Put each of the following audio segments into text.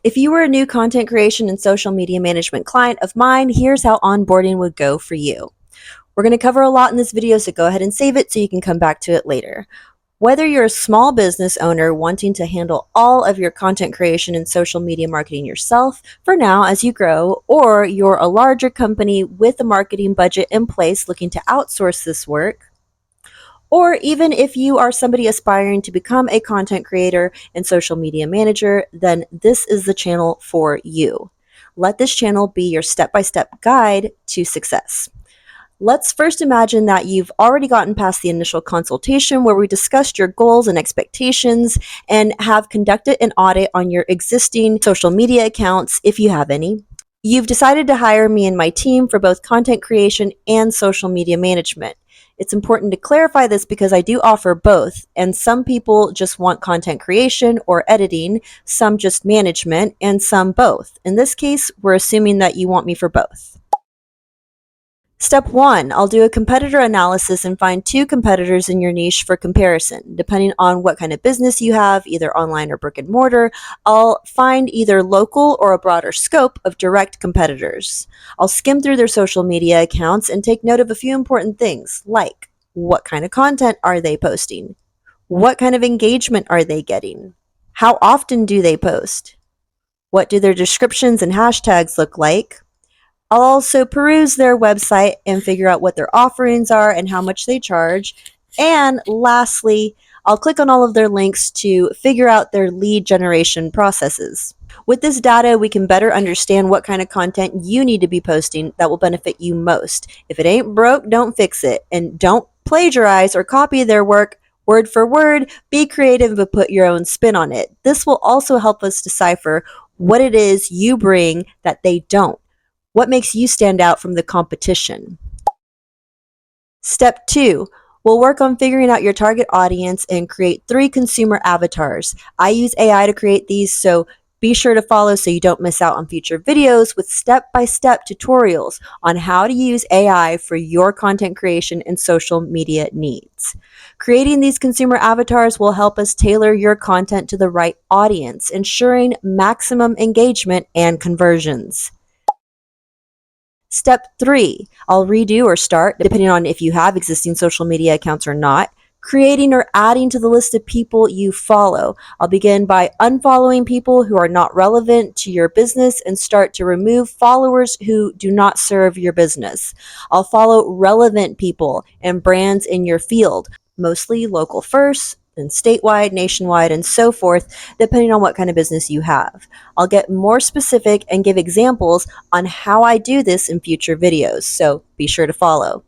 If you were a new content creation and social media management client of mine, here's how onboarding would go for you. We're going to cover a lot in this video, so go ahead and save it so you can come back to it later. Whether you're a small business owner wanting to handle all of your content creation and social media marketing yourself for now as you grow, or you're a larger company with a marketing budget in place looking to outsource this work, or even if you are somebody aspiring to become a content creator and social media manager, then this is the channel for you. Let this channel be your step-by-step guide to success. Let's first imagine that you've already gotten past the initial consultation where we discussed your goals and expectations and have conducted an audit on your existing social media accounts, if you have any. You've decided to hire me and my team for both content creation and social media management. It's important to clarify this because I do offer both, and some people just want content creation or editing, some just management, and some both. In this case, we're assuming that you want me for both. Step 1, I'll do a competitor analysis and find 2 competitors in your niche for comparison. Depending on what kind of business you have, either online or brick and mortar, I'll find either local or a broader scope of direct competitors. I'll skim through their social media accounts and take note of a few important things, like what kind of content are they posting? What kind of engagement are they getting? How often do they post? What do their descriptions and hashtags look like? I'll also peruse their website and figure out what their offerings are and how much they charge. And lastly, I'll click on all of their links to figure out their lead generation processes. With this data, we can better understand what kind of content you need to be posting that will benefit you most. If it ain't broke, don't fix it. And don't plagiarize or copy their work word for word. Be creative but put your own spin on it. This will also help us decipher what it is you bring that they don't. What makes you stand out from the competition? Step 2, we'll work on figuring out your target audience and create 3 consumer avatars. I use AI to create these, so be sure to follow so you don't miss out on future videos with step-by-step tutorials on how to use AI for your content creation and social media needs. Creating these consumer avatars will help us tailor your content to the right audience, ensuring maximum engagement and conversions. Step 3, I'll redo or start, depending on if you have existing social media accounts or not, creating or adding to the list of people you follow. I'll begin by unfollowing people who are not relevant to your business and start to remove followers who do not serve your business. I'll follow relevant people and brands in your field, mostly local first, then statewide, nationwide, and so forth, depending on what kind of business you have. I'll get more specific and give examples on how I do this in future videos, so be sure to follow.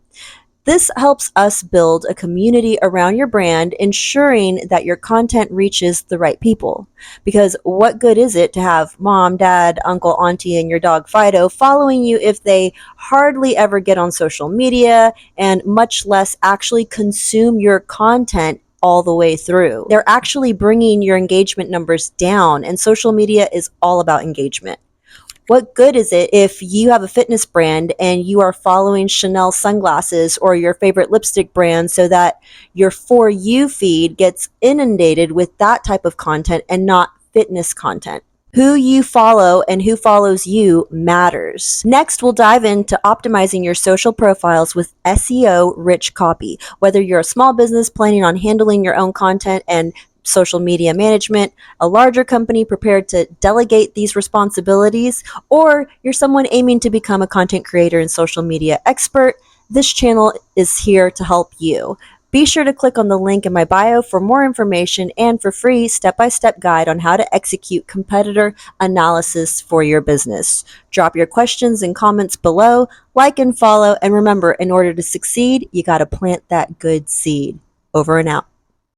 This helps us build a community around your brand, ensuring that your content reaches the right people. Because what good is it to have mom, dad, uncle, auntie, and your dog Fido following you if they hardly ever get on social media and much less actually consume your content all the way through? They're actually bringing your engagement numbers down, and social media is all about engagement. What good is it if you have a fitness brand and you are following Chanel sunglasses or your favorite lipstick brand so that your For You feed gets inundated with that type of content and not fitness content? Who you follow and who follows you matters. Next, we'll dive into optimizing your social profiles with SEO-rich copy. Whether you're a small business planning on handling your own content and social media management, a larger company prepared to delegate these responsibilities, or you're someone aiming to become a content creator and social media expert, this channel is here to help you. Be sure to click on the link in my bio for more information and for free step-by-step guide on how to execute competitor analysis for your business. Drop your questions and comments below, like and follow, and remember, in order to succeed, you got to plant that good seed. Over and out.